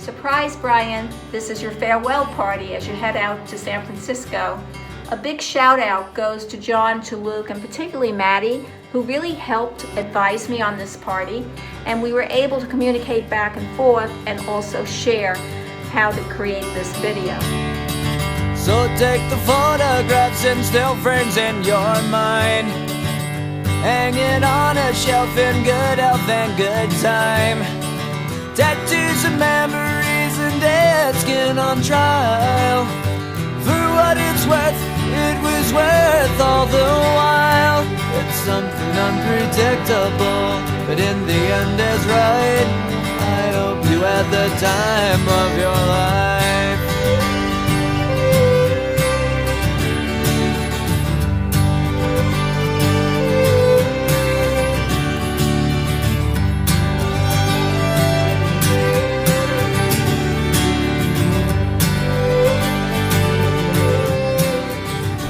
Surprise, Brian, this is your farewell party as you head out to San Francisco. A big shout out goes to John, to Luke, and particularly Maddie, who really helped advise me on this party, and we were able to communicate back and forth and also share how to create this video. So take the photographs and still frames in your mind, hanging on a shelf in good health and good time. Tattoos and memories and dead skin on trial. For what it's worth, it was worth all the while. It's something unpredictable, but in the end is right. I hope you had the time of your life.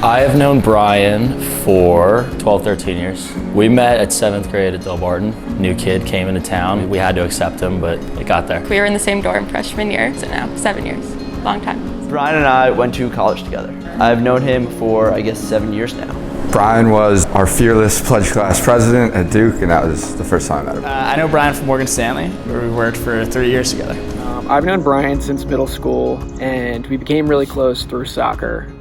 I have known Brian for 12, 13 years. We met at 7th grade at Delbarton. New kid came into town. We had to accept him, but it got there. We were in the same dorm freshman year, so now 7 years, long time. Brian and I went to college together. I've known him for, I guess, 7 years now. Brian was our fearless pledge class president at Duke, and that was the first time I met him. I know Brian from Morgan Stanley, where we worked for 3 years together. I've known Brian since middle school, and we became really close through soccer,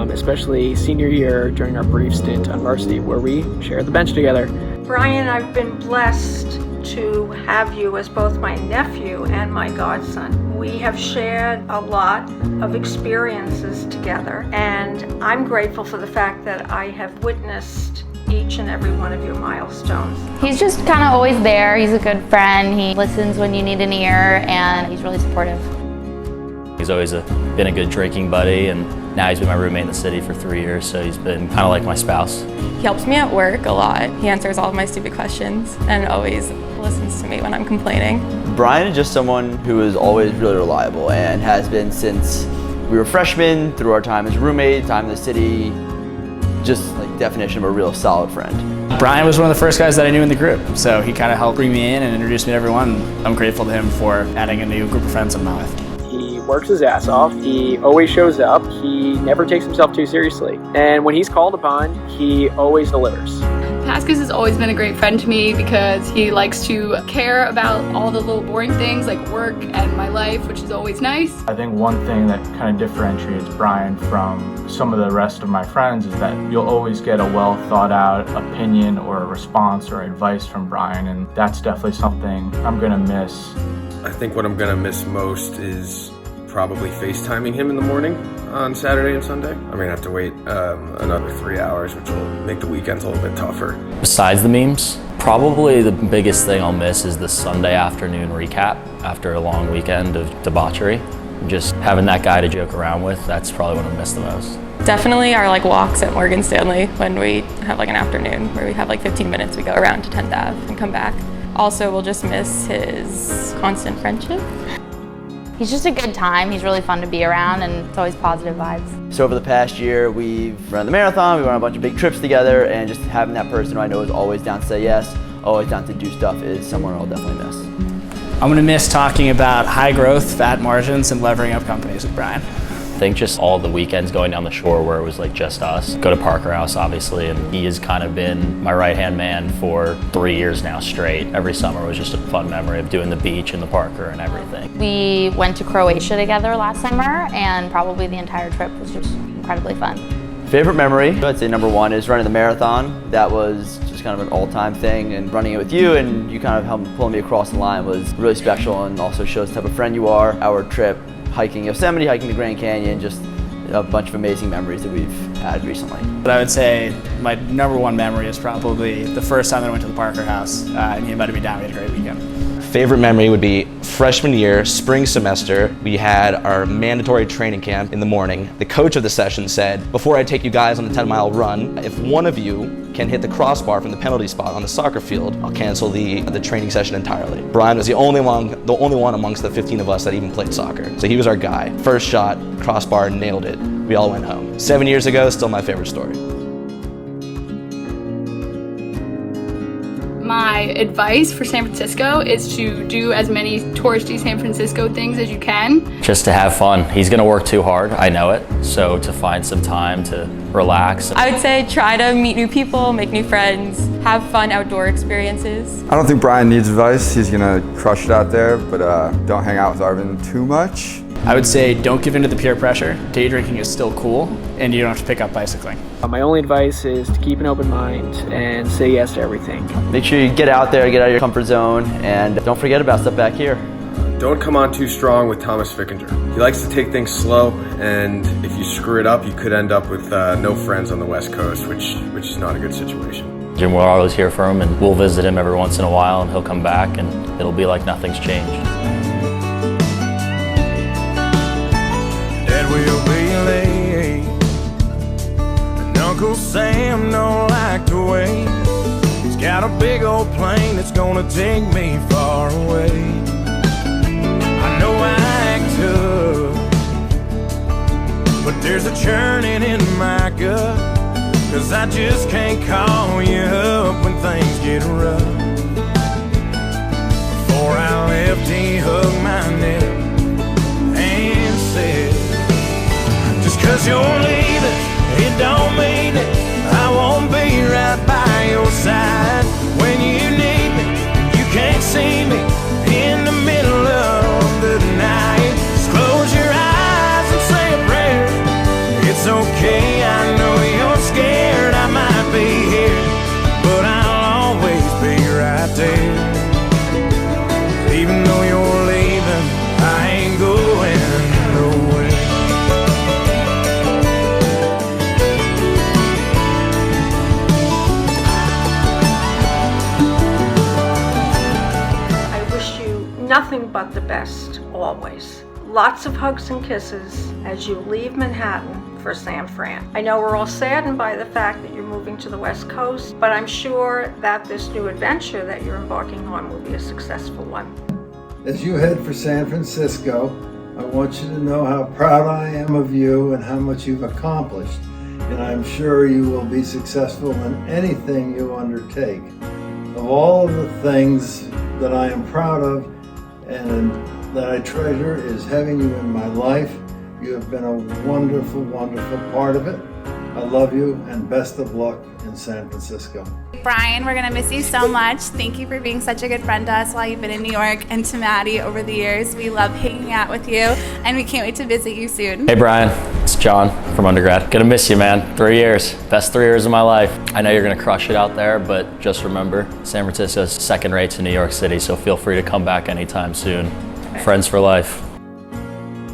especially senior year during our brief stint on varsity where we shared the bench together. Brian, I've been blessed to have you as both my nephew and my godson. We have shared a lot of experiences together, and I'm grateful for the fact that I have witnessed each and every one of your milestones. He's just kind of always there. He's a good friend. He listens when you need an ear, and he's really supportive. He's always been a good drinking buddy, and now he's been my roommate in the city for 3 years, so he's been kind of like my spouse. He helps me at work a lot. He answers all of my stupid questions and always listens to me when I'm complaining. Brian is just someone who is always really reliable and has been since we were freshmen, through our time as roommates, time in the city, just like definition of a real solid friend. Brian was one of the first guys that I knew in the group, so he kind of helped bring me in and introduce me to everyone. I'm grateful to him for adding a new group of friends I'm not with. He works his ass off. He always shows up. He never takes himself too seriously. And when he's called upon, he always delivers. Pascas has always been a great friend to me because he likes to care about all the little boring things like work and my life, which is always nice. I think one thing that kind of differentiates Brian from some of the rest of my friends is that you'll always get a well thought out opinion or a response or advice from Brian, and that's definitely something I'm gonna miss. I think what I'm gonna miss most is probably FaceTiming him in the morning on Saturday and Sunday. I'm gonna have to wait another 3 hours, which will make the weekends a little bit tougher. Besides the memes, probably the biggest thing I'll miss is the Sunday afternoon recap after a long weekend of debauchery. Just having that guy to joke around with, that's probably what I'll miss the most. Definitely our walks at Morgan Stanley when we have an afternoon where we have 15 minutes, we go around to 10th Ave and come back. Also, we'll just miss his constant friendship. He's just a good time. He's really fun to be around, and it's always positive vibes. So over the past year, we've run the marathon, we run a bunch of big trips together, and just having that person who I know is always down to say yes, always down to do stuff is someone I'll definitely miss. I'm gonna miss talking about high growth, fat margins, and levering up companies with Brian. I think just all the weekends going down the shore where it was just us. Go to Parker House, obviously, and he has kind of been my right-hand man for 3 years now straight. Every summer was just a fun memory of doing the beach and the Parker and everything. We went to Croatia together last summer, and probably the entire trip was just incredibly fun. Favorite memory, I'd say number one is running the marathon. That was just kind of an all-time thing, and running it with you and you kind of helping pulling me across the line was really special and also shows the type of friend you are. Our trip, hiking Yosemite, hiking the Grand Canyon, just a bunch of amazing memories that we've had recently. But I would say my number one memory is probably the first time that I went to the Parker House and he invited me down. We had a great weekend. Favorite memory would be freshman year, spring semester. We had our mandatory training camp in the morning. The coach of the session said, before I take you guys on a 10-mile run, if one of you can hit the crossbar from the penalty spot on the soccer field, I'll cancel the training session entirely. Brian was the only one amongst the 15 of us that even played soccer. So he was our guy. First shot, crossbar, nailed it. We all went home. 7 years ago, still my favorite story. My my advice for San Francisco is to do as many touristy San Francisco things as you can. Just to have fun. He's gonna work too hard, I know it. So to find some time to relax. I would say try to meet new people, make new friends, have fun outdoor experiences. I don't think Brian needs advice. He's gonna crush it out there, but don't hang out with Arvin too much. I would say don't give in to the peer pressure. Day drinking is still cool, and you don't have to pick up bicycling. My only advice is to keep an open mind and say yes to everything. Make sure you get out there, get out of your comfort zone, and don't forget about stuff back here. Don't come on too strong with Thomas Fickinger. He likes to take things slow, and if you screw it up, you could end up with no friends on the West Coast, which is not a good situation. Jim, we're always here for him, and we'll visit him every once in a while, and he'll come back, and it'll be like nothing's changed. Dad will be late, and Uncle Sam don't like to wait. He's got a big old plane that's gonna take me far away. I know I act tough, but there's a churning in my gut, 'cause I just can't call you up when things get rough. Before I left, he hugged my neck and said, just 'cause you're leaving, it don't mean that I won't be right by your side. When you need me, you can't see me in the middle of the night. Just close your eyes and say a prayer. It's okay, I know you're scared I might be here, but I'll always be right there. Even though you're leaving, I ain't going nowhere. Nothing but the best, always. Lots of hugs and kisses as you leave Manhattan for San Fran. I know we're all saddened by the fact that you're moving to the West Coast, but I'm sure that this new adventure that you're embarking on will be a successful one. As you head for San Francisco, I want you to know how proud I am of you and how much you've accomplished, and I'm sure you will be successful in anything you undertake. Of all of the things that I am proud of and that I treasure is having you in my life. You have been a wonderful, wonderful part of it. I love you and best of luck in San Francisco. Brian, we're gonna miss you so much. Thank you for being such a good friend to us while you've been in New York, and to Maddie over the years. We love hanging out with you, and we can't wait to visit you soon. Hey Brian, it's John from undergrad. Gonna miss you, man. 3 years, best 3 years of my life. I know you're gonna crush it out there, but just remember, San Francisco's second rate to New York City, so feel free to come back anytime soon. Friends for life.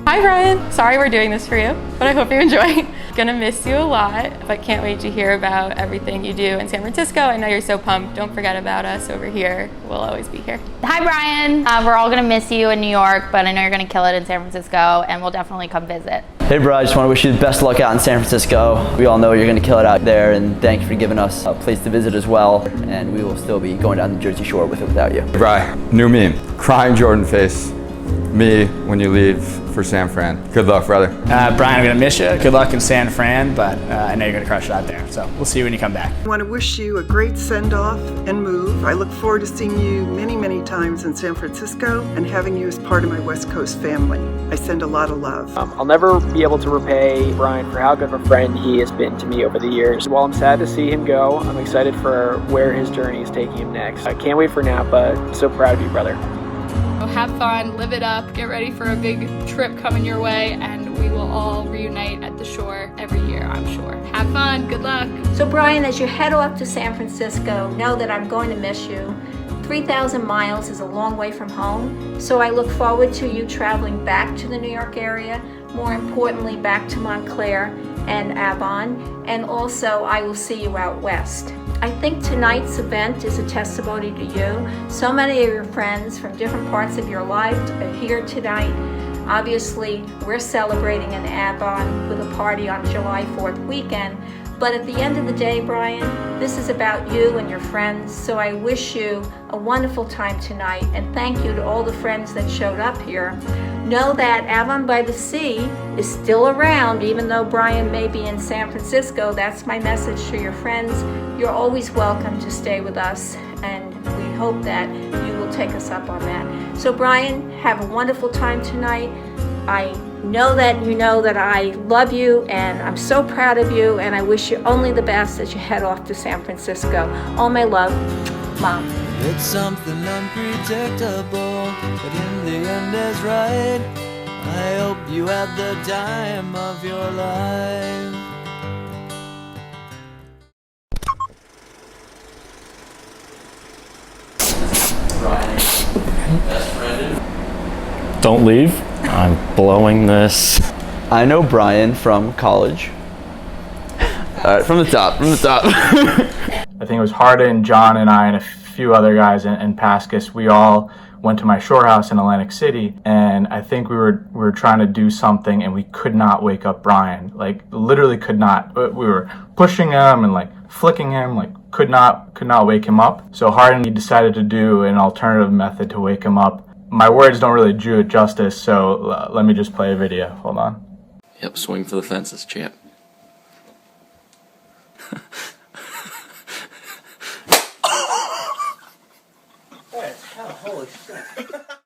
Hi Brian, sorry we're doing this for you, but I hope you enjoy. Gonna miss you a lot, but can't wait to hear about everything you do in San Francisco. I know you're so pumped. Don't forget about us over here. We'll always be here. Hi Brian, we're all gonna miss you in New York, but I know you're gonna kill it in San Francisco, and we'll definitely come visit. Hey bro, I just want to wish you the best of luck out in San Francisco. We all know you're going to kill it out there, and thank you for giving us a place to visit as well, and we will still be going down the Jersey Shore with or without you. Brian, new meme, crying Jordan face. Me when you leave for San Fran. Good luck, brother. Brian, I'm gonna miss you. Good luck in San Fran, but I know you're gonna crush it out there. So we'll see you when you come back. I want to wish you a great send-off and move. I look forward to seeing you many, many times in San Francisco and having you as part of my West Coast family. I send a lot of love. I'll never be able to repay Brian for how good of a friend he has been to me over the years. While I'm sad to see him go, I'm excited for where his journey is taking him next. I can't wait for Napa. So proud of you, brother. Have fun, live it up, get ready for a big trip coming your way, and we will all reunite at the shore every year, I'm sure. Have fun, good luck. So Brian, as you head off to San Francisco, know that I'm going to miss you. 3,000 miles is a long way from home, so I look forward to you traveling back to the New York area, more importantly back to Montclair and Avon, and also I will see you out west. I think tonight's event is a testimony to you. So many of your friends from different parts of your life are here tonight. Obviously, we're celebrating in Avon with a party on July 4th weekend, but at the end of the day, Brian, this is about you and your friends, so I wish you a wonderful time tonight, and thank you to all the friends that showed up here. Know that Avon by the Sea is still around, even though Brian may be in San Francisco. That's my message to your friends. You're always welcome to stay with us, and we hope that you will take us up on that. So Brian, have a wonderful time tonight. I know that I love you, and I'm so proud of you, and I wish you only the best as you head off to San Francisco. All my love, Mom. It's something unpredictable, but in the end is right. I hope you had the time of your life. Don't leave. I'm blowing this. I know Brian from college. All right, from the top. I think it was Hardin, John, and I, and a few other guys in Pascus. We all went to my shore house in Atlantic City, and I think we were trying to do something, and we could not wake up Brian. Like, literally could not. We were pushing him and like flicking him, like could not wake him up. So Hardin, he decided to do an alternative method to wake him up. My words don't really do it justice, so let me just play a video. Hold on. Yep, swing for the fences, champ. Holy shit.